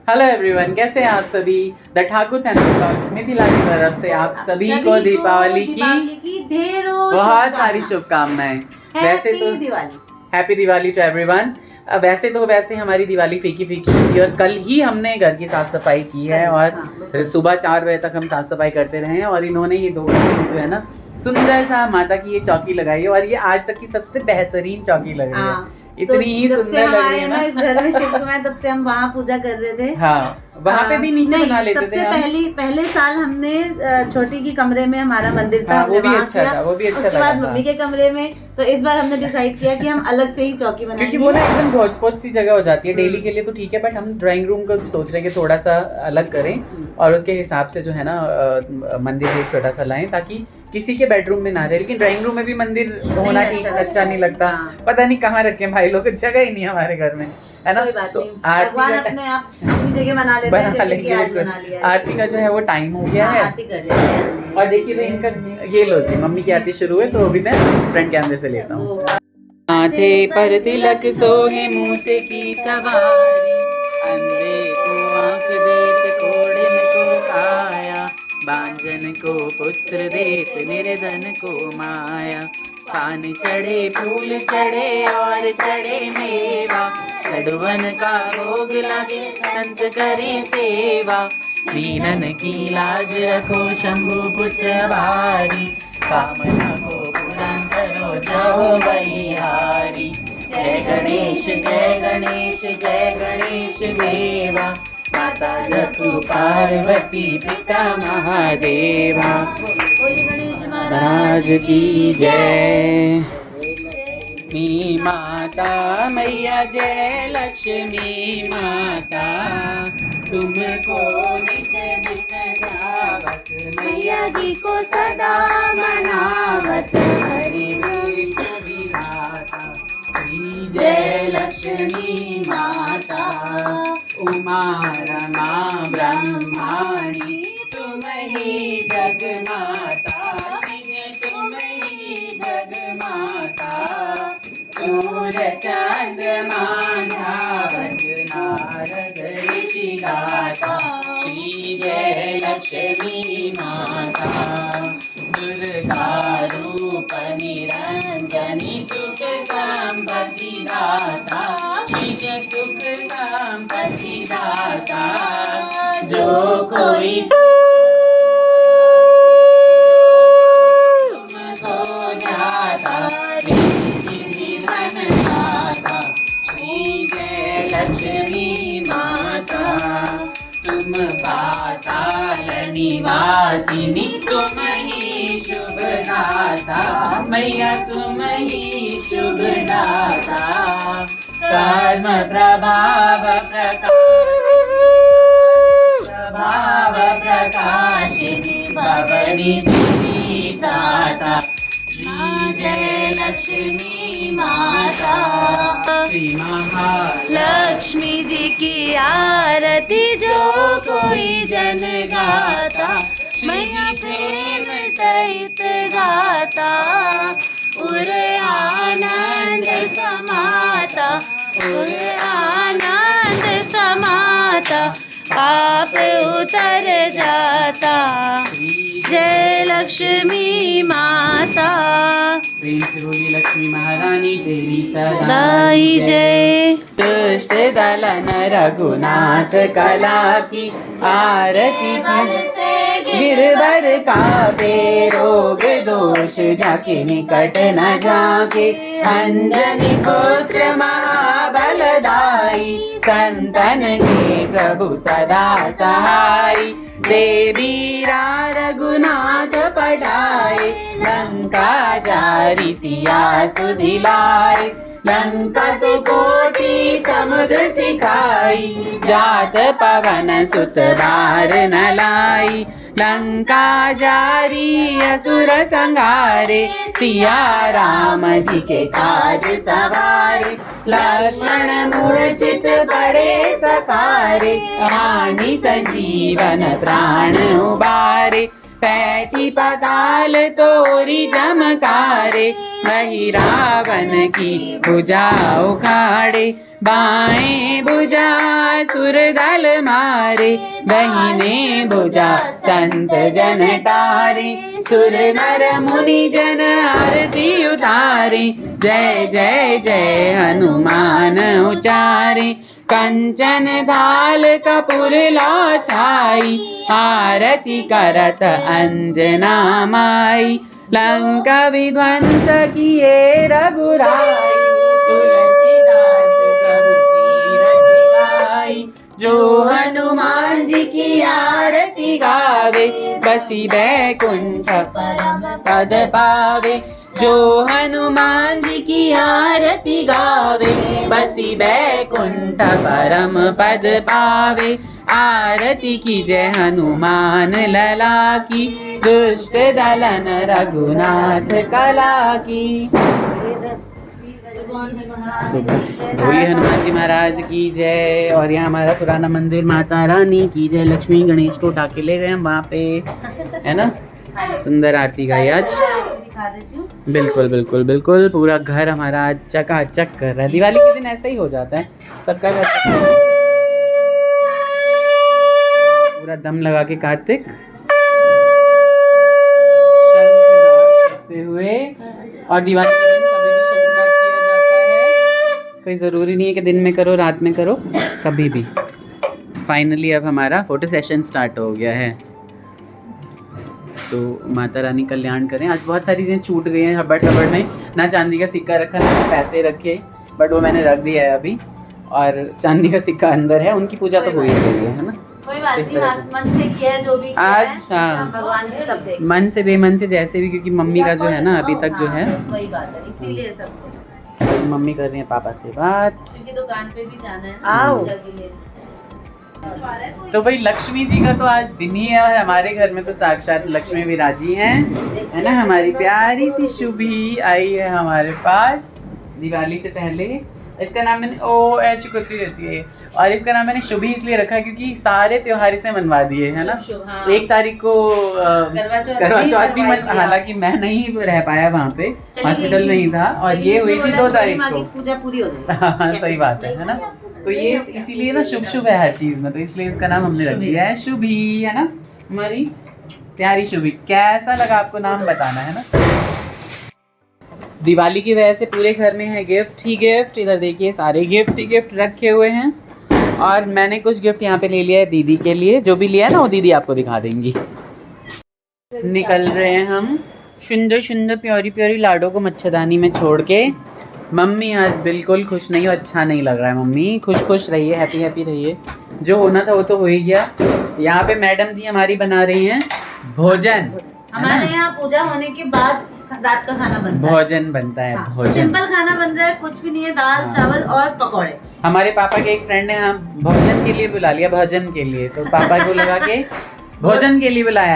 Hello everyone, कैसे हैं आप सभी। The Thakur family blogs Mithila की तरफ से आप सभी को दीपावली की ढेरों बहुत सारी शुभकामनाएं। वैसे तो Diwali, happy Diwali to everyone. वैसे हमारी दिवाली फीकी फीकी थी और कल ही हमने घर की साफ सफाई की है और सुबह 4 बजे तक हम साफ सफाई करते रहे हैं और इन्होंने ये 2 घंटे जो है ना सुंदर सा माता की ये चौकी लगाई है और ये आज तक की सबसे बेहतरीन चौकी लग रही है। इतनी ही सुंदर लग रही है ना। इस घर में शिफ्ट हुए तब से हम वहाँ पूजा कर रहे थे। हाँ, वहाँ पे भी नीचे बना लेते थे। सबसे पहले साल हमने छोटी की कमरे में हमारा मंदिर था, वो भी अच्छा था, वो भी अच्छा उसके बाद मम्मी के कमरे में। तो इस बार हमने डिसाइड किया कि हम अलग से ही चौकी बनाएंगे, क्योंकि वो ना एकदम भोज भोज सी जगह हो जाती है। डेली के लिए तो ठीक है, बट हम ड्राइंग रूम को सोच रहे हैं कि थोड़ा सा अलग करें और उसके हिसाब से जो है ना मंदिर एक छोटा सा लाएं ताकि किसी के बेडरूम में ना रहे। लेकिन ड्राइंग रूम में भी मंदिर होना ठीक अच्छा नहीं लगता। पता नहीं कहाँ रखे भाई लोग, जगह ही नहीं है हमारे घर में, है ना। तो भगवान अपने आप अपनी जगह बना लेते हैं, जैसे कि आज बना लिया है। आरती का जो है वो टाइम हो गया है। आरती कर लेते हैं। और देखिए भाई इनका ये लो जी, मम्मी की आरती शुरू है तो अभी मैं फ्रंट कैमरे से लेता हूँ। माथे पर तिलक सोहे मुँह से की सवारी, अंधे को आँख देत कोढ़िन को काया, बांझन को पुत्र देत निर्धन को माया। पान चढ़े फूल चढ़े और चढ़े मेवा, लडुअन का भोग लगे संत करे सेवा। दीनन की लाज रखो शंभु पुत्र भारी, कामना को पूर्ण करो जाओ बलिहारी। जय गणेश जय गणेश जय गणेश देवा, माता जपु पार्वती पिता महादेवा। महाराज की जय। लक्ष्मी माता मैया जय लक्ष्मी माता, तुमको निज दिन गावत मैया जी को सदा मनावत। हरि विधाता श्री जय लक्ष्मी माता, उमा रमा ब्रह्माणी तुम ही जग माता, तुम ही जग माता। सूर चांद मांझा नारद ऋषि गाथा, श्री जय लक्ष्मी माता। दुर्गा रूप निरंजनी सुख संपत्ति दाता, निज सुख संपत्ति दाता। जो कोई तुमको ध्याता रिद्धि धन दाता, श्री जय लक्ष्मी माता। तुम पाताल निवासिनी तुम ही शुभ दाता, मैया तुम ही शुभ दाता। कर्म प्रभाव प्रकाशिनी भवनी देवी दाता, श्री जय लक्ष्मी माता। श्री महालक्ष्मी जी की आरती जो कोई जन गाता, मैया प्रेम सहित गाता। उर आनंद समाता, उर आनंद समाता, पाप उतर जाता। जय लक्ष्मी माता, प्रेम से बोली लक्ष्मी महारानी तेरी सदा ही जय। दुष्ट दलन रघुनाथ कला की आरती गिरवर कापे, रोग दोष जाके निकट न जाके। अंजनी पुत्र महाबलदाई, संतन के प्रभु सदा सहाय। देवी रघुनाथ पढ़ाए, लंका जारी सिया सुधिलाए। लंका सुकोटि समुद्र सिखाई, जात पवन सुत बार न लाई। लंका जारी असुर संहारे, सिया राम जी के काज सवारे। लक्ष्मण मूर्छित पड़े सकारे, हानि संजीवन प्राण उबारे। पैठी पाताल तोरी चमकारे, वही रावण की भुजा उखाड़े। बाएं भुजा सुर दल मारे, दाहिने भुजा संत जन तारे। सुर नर मुनि जन आरती उतारे, जय जय जय हनुमान उचारे। कंचन थाल कपूर लो छाई, आरती करत अंजना माई। लंका विध्वंस किए रघुराई, तुलसीदास प्रभु रघुराई। जो हनुमान जी की आरती गावे, बसी बैकुंठ परम पद पावे। जो हनुमान जी की आरती गावे, बसी बैकुंठ परम पद पावे। आरती की जय हनुमान लला की, दुष्ट दलन रघुनाथ कला की। तो बोलिए हनुमान जी महाराज की जय। और यहाँ हमारा पुराना मंदिर, माता रानी की जय। लक्ष्मी गणेश को उठा के ले गए हम वहाँ पे, है ना। सुंदर आरती गाई आज। बिल्कुल बिल्कुल बिल्कुल। पूरा घर हमारा आज चकाचक कर रहा है। दिवाली के दिन ऐसा ही हो जाता है सबका घर। पूरा दम लगा के कार्तिक शंखनाद करते हुए। और दिवाली के दिन कभी भी शंखनाद किया जाता है, कोई ज़रूरी नहीं है कि दिन में करो रात में करो, कभी भी। फाइनली अब हमारा फोटो सेशन स्टार्ट हो गया है। तो माता रानी कल्याण करें। आज बहुत सारी चीज़ें छूट गई हैं हड़बड़ हड़बड़ में। ना चांदी का सिक्का रखा, ना पैसे रखे, बट वो मैंने रख दिया है अभी। और चांदी का सिक्का अंदर है। उनकी पूजा तो हो ही गई है ना। कोई बात नहीं, मन से किया है जो भी किया आज है, हाँ भगवान जी सब देख। मन से बेमन से जैसे भी, क्योंकि मम्मी का जो है ना अभी तक जो है, बस वही बात है, इसीलिए सब। मम्मी कर रही है पापा से बात, क्योंकि दुकान पे भी जाना है आओ। पूजा के लिए। तो भाई लक्ष्मी जी का तो आज दिन ही है। और हमारे घर में तो साक्षात लक्ष्मी विराजी हैं, है ना। हमारी प्यारी सी शुभी आई है हमारे पास दिवाली से पहले। इसका नाम मैंने चुकती रहती है। और इसका नाम मैंने शुभी इसलिए रखा क्योंकि सारे त्योहार इसे मनवा दिए, है ना। हाँ। 1 तारीख को करवा चौथ भी हालांकि मैं नहीं रह पाया वहाँ पे, हॉस्पिटल में ही था। और ये हुई थी 2 तारीख को। पूजा पूरी हो जाएगी। सही बात है ना। तो ये इसीलिए ना शुभ शुभ है हर चीज में, तो इसलिए इसका नाम हमने रख दिया है शुभी, है ना। हमारी प्यारी शुभी। कैसा लगा आपको नाम बताना, है ना। दिवाली की वजह से पूरे घर में है गिफ्ट ही गिफ्ट। इधर देखिए सारे गिफ्ट ही गिफ्ट रखे हुए हैं। और मैंने कुछ गिफ्ट यहाँ पे ले लिया है दीदी के लिए। जो भी लिया है ना वो दीदी आपको दिखा देंगी। निकल रहे हैं हम सुंदर सुंदर प्यारी प्यारी लाडो को मच्छरदानी में छोड़ के। मम्मी आज बिल्कुल खुश नहीं हो, अच्छा नहीं लग रहा है। मम्मी खुश खुश रहिए, हैप्पी हैप्पी रहिए। जो होना था वो तो हो ही गया। यहाँ पे मैडम जी हमारी बना रही हैं भोजन। हमारे यहाँ पूजा होने के बाद रात का खाना बनता है। भोजन बनता है। हाँ, भोजन सिंपल खाना बन रहा है, कुछ भी नहीं है, दाल हाँ। चावल और पकौड़े। हमारे पापा के एक फ्रेंड ने हम भोजन के लिए बुला लिया, भोजन के लिए। तो पापा को लगा के भोजन के लिए बुलाया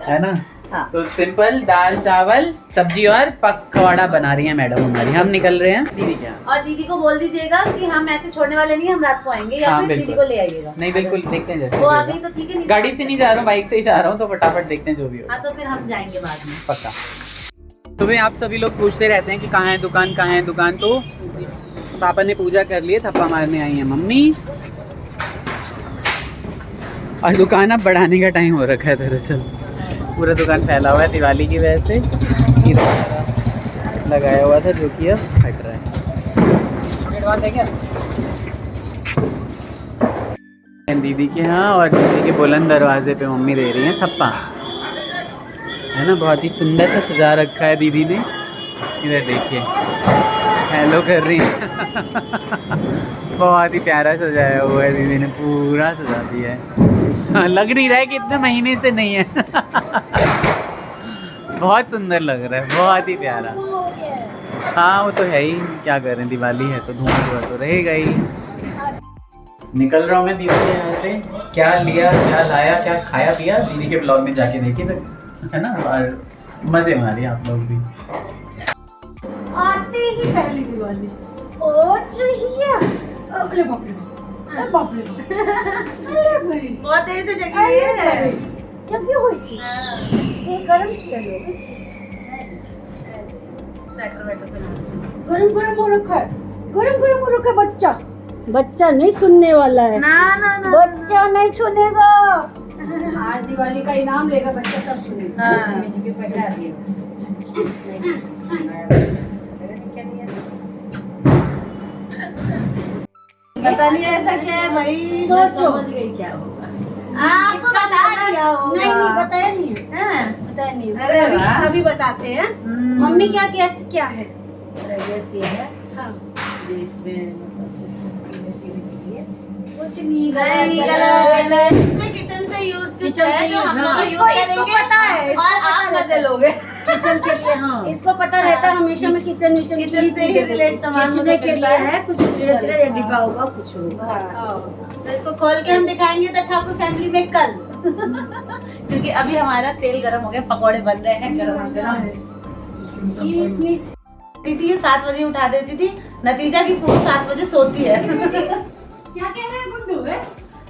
है ना। हाँ। तो सिंपल दाल चावल सब्जी और पकौड़ा बना रही है मैडम हमारी। हम निकल रहे हैं दीदी के यहाँ। और दीदी को बोल दीजिएगा कि हम ऐसे छोड़ने वाले नहीं, हम रात को आएंगे या हाँ, फिर बिल्कुल। दीदी को ले आइएगा। नहीं बिल्कुल, देखते हैं जैसे वो आ गई तो ठीक है, नहीं गाड़ी से नहीं जा रहा हूँ, बाइक से ही जा रहा हूँ। तो फटाफट देखते हैं जो भी हो। हाँ, तो फिर हम जाएंगे बाद में पक्का। तो भाई आप सभी लोग पूछते रहते हैं कि कहाँ है दुकान, कहाँ है दुकान। तो पापा ने पूजा कर ली है, थप्पा मारने आई है मम्मी। और दुकान अब बढ़ाने का टाइम हो रखा है। दरअसल पूरा दुकान फैला हुआ है दिवाली की वजह से। इधर लगाया हुआ था जो कि अब हट रहा है। क्या दीदी के यहाँ, और दीदी के बुलंद दरवाजे पे मम्मी दे रही हैं थप्पा, है ना। बहुत ही सुंदर सा सजा रखा है दीदी ने। इधर देखिए हेलो कर रही है। बहुत ही प्यारा सजाया हुआ है दीदी ने, पूरा सजा दिया है। लग नहीं रहा है कि इतने महीने से नहीं है। बहुत सुंदर लग रहा है, बहुत ही प्यारा। हाँ वो तो है ही, क्या कर रहे हैं, दिवाली है तो धुआं धुआं तो रहेगा ही। निकल रहा हूँ मैं दीदी के यहाँ से। क्या लिया, क्या लाया, क्या खाया पिया, दीदी के ब्लॉग में जाके देखिए, है ना। और मजे मारिए आप लोग भी। आते ही पहली दिवाली और बहुत देर से जगी है। जगी हुई थी ये गरम किया लोगे स्वेटर वेटर पहना। गरम गरम हो रखा है बच्चा नहीं सुनने वाला है ना ना ना बच्चा नहीं सुनेगा आज दिवाली का इनाम लेगा बच्चा तब सुनेगा हाँ। पता नहीं ऐसा क्या है भाई। सोचो। समझ गई क्या होगा। आपको बता दिया होगा। नहीं बताया नहीं है हाँ। बताया नहीं है अरे अभी वाह। अभी बताते हैं मम्मी क्या गैस क्या है गैस ये है हाँ देश में कुछ नहीं इसमें किचन से यूज किचन से जो हम use, लोग हाँ। यूज करेंगे इसको पता है, इसको और पता आप रहता मजे है। लोगे। किचन के लिए हाँ इसको पता रहता है हमेशा मैं किचन किचन से ही रिलेट सामान मुझे के लिए है कुछ धीरे या डिब्बा होगा कुछ होगा तो इसको खोल के हम दिखाएंगे तो ठाकुर फैमिली में कल क्योंकि अभी हमारा तेल गरम हो गया पकौड़े बन रहे हैं गरम गरम। थी 7 बजे उठा देती थी नतीजा की पूरी 7 बजे सोती है। क्या कह रहे हैं गुड्डू है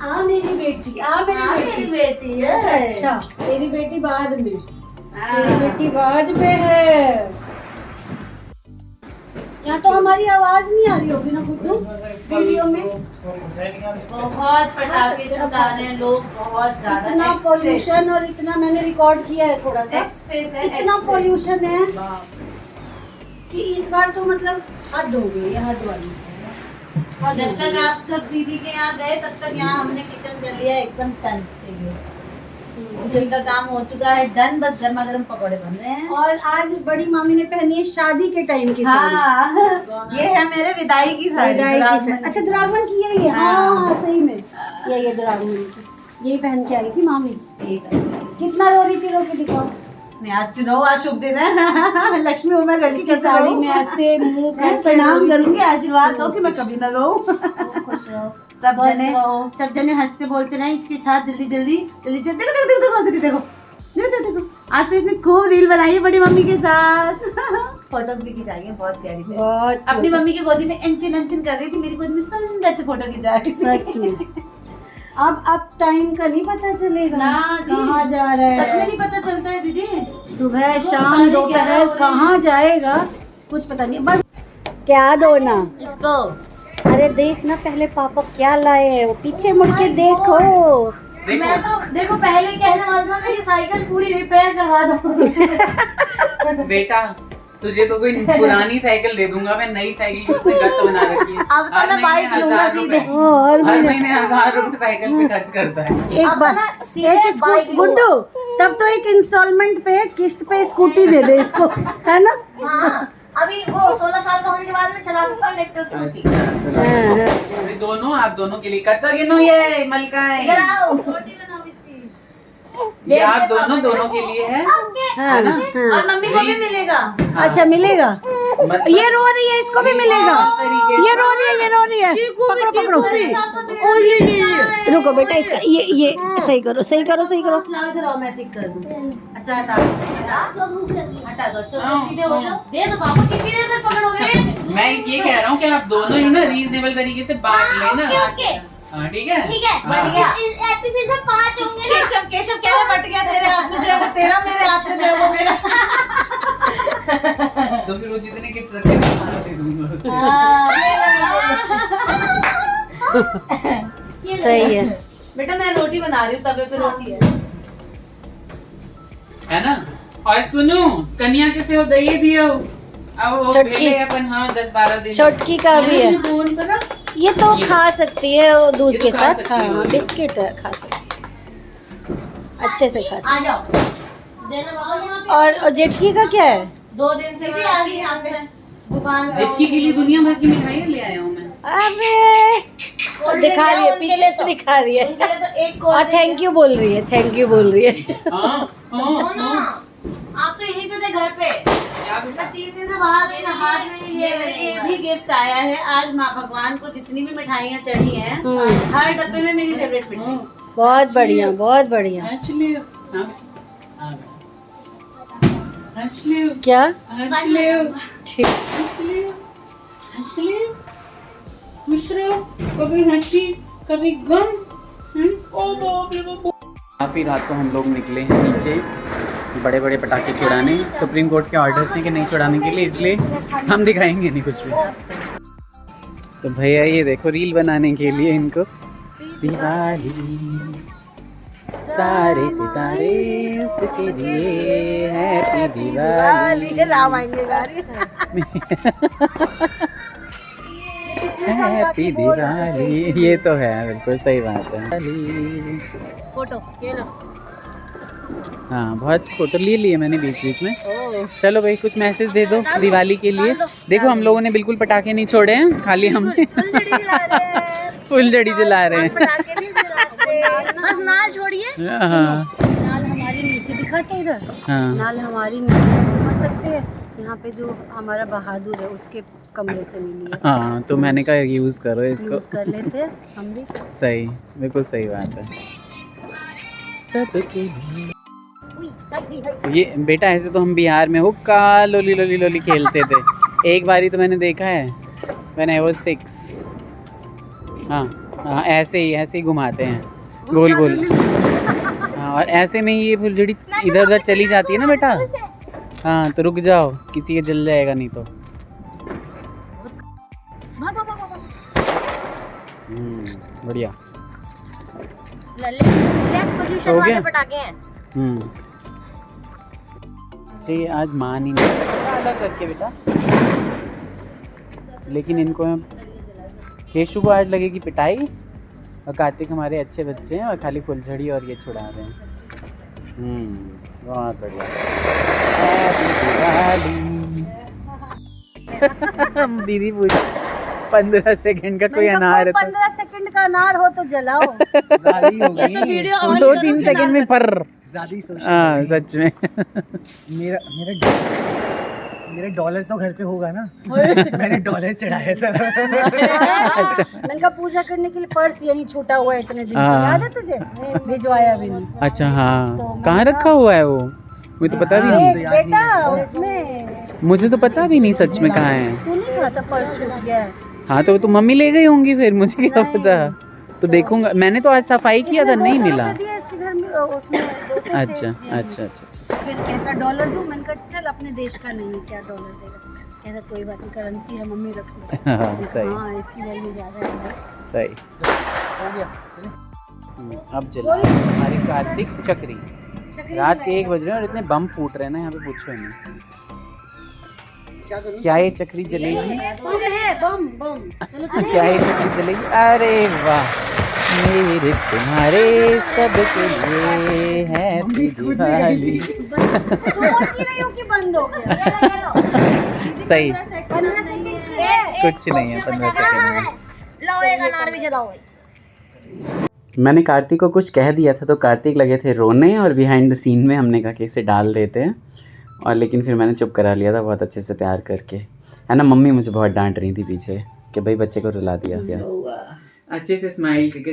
आ मेरी बेटी मेरी बेटी है। अच्छा तेरी बेटी बाद में हाँ। तेरी बेटी बाद में है यहाँ तो हमारी आवाज नहीं आ रही होगी ना गुड्डू वीडियो में बहुत पटाखे छुटा रहे हैं लोग बहुत ज्यादा इतना पॉल्यूशन और इतना मैंने रिकॉर्ड किया है थोड़ा सा इतना पॉल्यूशन है कि इस बार तो मतलब हद हो गई है हद वाली जब तक आप सब दीदी के यहाँ गए तब तक यहाँ हमने किचन कर लिया एकदम टंच के लिए। किचन का काम हो चुका है डन बस गर्मा गर्म पकौड़े बन रहे हैं। और आज बड़ी मामी ने पहनी है शादी के टाइम की साड़ी हाँ ये है मेरे विदाई की साड़ी। विदाई की साड़ी। अच्छा दुरागमन की है ये हाँ सही में ये दुरागमन की यही पहन के आई थी मामी कितना रो रही थी रो के दिखाओ नहीं आज की रो आज शुभ दिन है। लक्ष्मी हूँ मैं गली की साड़ी में ऐसे मुंह मैं प्रणाम करूंगी आशीर्वाद दो कि मैं कभी ना रो। खुश रहो सब जने हंसते बोलते ना इसकी छात जल्दी जल्दी जल्दी जल्दी देखो देखो देखो देखो देखो देखो देखो आज तो इसने खूब रील बनाई है बड़ी मम्मी के साथ। फोटोज भी खिंचाई है बहुत प्यारी प्यारी। बहुत अपनी मम्मी की गोदी में इंचिन इंचिन कर रही थी मेरी गोदी में सुंदर से फोटो खिंचा रही थी। सच में अब टाइम का नहीं पता चलेगा ना जी। कहाँ जा रहा है सच में नहीं पता चलता है दीदी सुबह शाम दोपहर कहाँ जाएगा कुछ पता नहीं बस क्या दो ना इसको अरे देख ना पहले पापा क्या लाए हैं वो पीछे मुड़ के देखो मैं तो देखो पहले कहने वाला था मेरी साइकिल पूरी रिपेयर करवा दो। बेटा तुझे तो कोई पुरानी साइकिल दे दूंगा मैं नई साइकिल उसने गट बना रखी है। अब तो मैं बाइक लूंगा सीधे। और हर महीने 1000 रुपए साइकिल पे खर्च करता है। एक बार एक गुड्डू तब तो एक इंस्टॉलमेंट पे किस्त पे स्कूटी दे दे इसको है ना हाँ अभी वो 16 साल का होने के बाद में चला सकता हूँ इलेक्ट्रिक स्कूटी। अभी दोनों आप दोनों के लिए करता गिनो ये मलकाएं इधर आओ रोटी बनाओ मिर्ची। ये आप दोनों के लिए है हाँ, ना? हाँ। और मम्मी को भी मिलेगा। अच्छा मिलेगा ये रो रही है इसको भी मिलेगा ये रो रही है पकड़ो पकड़ो रुको बेटा इसका ये सही करो लाओ इधर आओ मैं ठीक कर दूँ। अच्छा हटा दो चलो सीधे हो जाओ। दे दो पापा कितनी देर तक पकड़ोगे। मैं ये कह रहा हूँ कि आप दोनों ही ना रीजनेबल तरीके से बांट लेना। हाँ ठीक है बट गया एपी में 5 होंगे ना। केशव कह रहे बट गया तेरे हाथ में जो है वो तेरा मेरे हाथ में जो है वो मेरा। तो फिर वो जितने के ट्रक के खाना दे दूंगा उसे। सही है बेटा मैं रोटी बना रही हूँ तवे पे रोटी है ना। और सुनो कन्या कैसे हो दही दियो अब वो छोटकी। पहले अपन हाँ 10-12 दिन छोटकी का भी है फोन करो। ये तो खा सकती है वो दूध ये तो के खा साथ सकती हाँ है वो। बिस्किट खा सकती है अच्छे से खा सकती आ जाओ देना बाबा यहाँ पे। है और जेठकी का क्या है 2 दिन से भी आ रही है हमसे दुकान पे। जिसकी के लिए दुनिया भर की मिठाइयाँ ले आया हूँ मैं। अबे दिखा रही है पीछे से दिखा रही है उनके लिए तो एक और थैंक यू बोल रही है हाँ आप तो यहीं पे थे घर पे। क्या बेटा? मैं 3 दिन से बाहर गई ना हाथ में ये भी गिफ्ट आया है आज माँ भगवान को जितनी भी मिठाइयाँ चढ़ी हैं हर डब्बे में मेरी फेवरेट मिठाई। बहुत बढ़िया Actually, क्या ठीक कभी हंसी कभी गम ओ बाप रे बाप। काफ़ी रात को हम लोग निकले हैं नीचे बड़े बड़े पटाखे छुड़ाने। सुप्रीम कोर्ट के ऑर्डर्स हैं कि नहीं छुड़ाने के लिए, इसलिए हम दिखाएंगे नहीं कुछ भी। तो भैया ये देखो रील बनाने के लिए इनको दिवाली सारे सितारे उसके लिए हैप्पी दिवाली हैप्पी दिवाली। ये तो है बिल्कुल सही बात है। फोटो ये लो। हाँ बहुत फोटो ले लिए मैंने बीच बीच में। चलो भाई कुछ मैसेज दे दो दिवाली के लिए। देखो हम लोगों ने बिल्कुल पटाखे नहीं छोड़े हैं, खाली हम फुलझड़ी जला रहे हैं। बस नाल छोड़िए। हाँ नाल हमारी मीठी दिखाते इधर। हाँ नाल हमारी मीठी समझ सकते हैं। यहाँ पे जो हमारा बहादुर है उसके कमरे से मिली है। हाँ तो मैंने कहा यूज़ करो इसको। यूज कर लेते हैं हम भी। सही बिल्कुल सही बात है। सबके लिए ये बेटा ऐसे तो हम बिहार में हुक्का लोली लोली लोली खेलते थे। एक बारी तो मैंने देखा है व्हेन आई वाज 6। हाँ हाँ ऐसे ही घुमाते हैं गोल गोल। हाँ और ऐसे में ये फुलझड़ी इधर उधर चली जाती है ना बेटा। हाँ तो रुक जाओ किसी के जल जाएगा नहीं तो। बढ़िया हो गया। चाहिए आज मान ही नहीं अलग करके बेटा। लेकिन इनको केशु को आज लगेगी पिटाई और कार्तिक हमारे अच्छे बच्चे हैं और खाली फुलझड़ी और ये छुड़ा रहे हैं। बहुत बढ़िया। दीदी पूछ 15 सेकंड का कोई अनार है 15 सेकंड का अनार हो तो जलाओ। 2-3 सेकंड में पर हाँ सच में। मेरा डॉलर तो घर पे होगा ना। मैंने डॉलर चढ़ाया था। अच्छा नंगा पूजा करने के लिए पर्स यही छूटा हुआ है इतने दिन से। याद है तुझे? भिजवाया भी नहीं। अच्छा हाँ कहाँ रखा हुआ है वो? मुझे तो पता भी नहीं। बेटा उसमें मुझे तो पता भी नहीं सच में कहाँ है। तू नहीं कहा था पर्स छूट गया है? हाँ तो मम्मी ले गई होंगी फिर, मुझे क्या पता। तो देखूंगा, मैंने तो आज सफाई किया था, नहीं मिला। इसके घर में उसमें अच्छा अच्छा अच्छा। फिर कहता डॉलर दूं, मैंने कहा चल अपने देश का नहीं है क्या डॉलर देगा। कहता कोई बात नहीं, करेंसी है मम्मी रख ली। हाँ सही। हाँ इसकी वैल्यू ज़्यादा है। सही अब चला हमारी कार्तिक चक्री। रात के 1 बज रहे हैं और इतने बम फूट रहे हैं ना यहाँ पे, पूछो नहीं। क्या ये चक्री जलेगी? बम है, बम बम। चलो चलो। क्या ये चक्री जलेगी? अरे वाह, मेरे तुम्हारे सबके लिए हैप्पी दिवाली। सोच ही रही हूँ कि बंद हो गया। सही, 15 सेकंड कुछ नहीं है 15 सेकंड में। लाओ एक अनार भी जलाओ। मैंने कार्तिक को कुछ कह दिया था तो कार्तिक लगे थे रोने, और बिहाइंड द सीन में हमने कहा कि इसे डाल देते हैं, और लेकिन फिर मैंने चुप करा लिया था बहुत अच्छे से प्यार करके, है ना। मम्मी मुझे बहुत डांट रही थी पीछे कि भाई बच्चे को रुला दिया क्या। अच्छे से स्माइल करके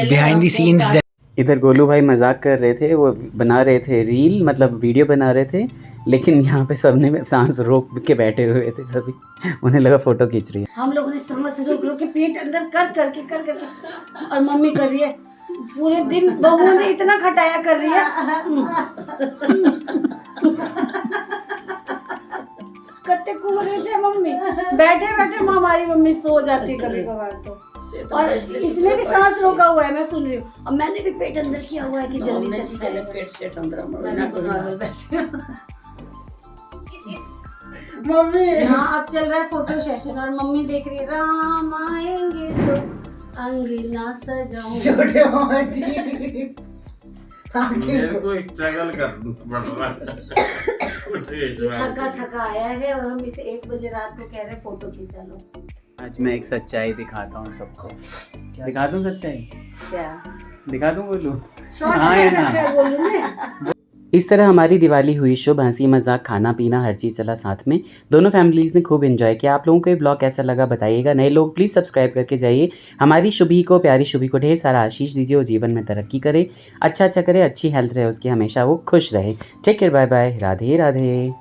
बिहाइंड द सीन्स। इधर गोलू भाई मजाक कर रहे थे, वो बना रहे थे रील, मतलब वीडियो बना रहे थे, लेकिन यहाँ पे सबने सांस रोक के बैठे हुए थे सभी, उन्हें लगा फोटो खींच रही है। हम लोगों ने सांस रोक के पेट अंदर कर करके और मम्मी कर रही है पूरे दिन। बहू ने इतना खटाया कर रही है। कत्ते कुंवरे थे मम्मी, बैठे बैठे हमारी मम्मी सो जाती कभी कभार तो। और इसने भी सांस रोका हुआ है, मैं सुन रही हूँ। और मैंने भी पेट अंदर किया हुआ है कि जल्दी से पेट सेट अंदर मम्मी। हाँ अब चल रहा है फोटो सेशन और मम्मी देख रही है राम आएंगे तो अंगना सजाऊं। छोटे मामा जी मेरे को स्ट्रगल करना थका थका आया है और हम इसे 1 बजे रात को कह रहे हैं फोटो खींचा लो। आज मैं एक सच्चाई दिखाता हूँ सबको। दिखा दूँ सच्चाई? क्या दिखा दूँ बोलूँ? हाँ या ना? इस तरह हमारी दिवाली हुई शुभ। हंसी मजाक खाना पीना हर चीज़ चला साथ में, दोनों फैमिलीज़ ने खूब एंजॉय किया। आप लोगों को ये ब्लॉग कैसा लगा बताइएगा। नए लोग प्लीज़ सब्सक्राइब करके जाइए। हमारी शुभी को, प्यारी शुभी को ढेर सारा आशीष दीजिए, वो जीवन में तरक्की करे, अच्छा करे, अच्छी हेल्थ रहे उसकी, हमेशा वो खुश रहे। Take care, bye bye, Radhe Radhe.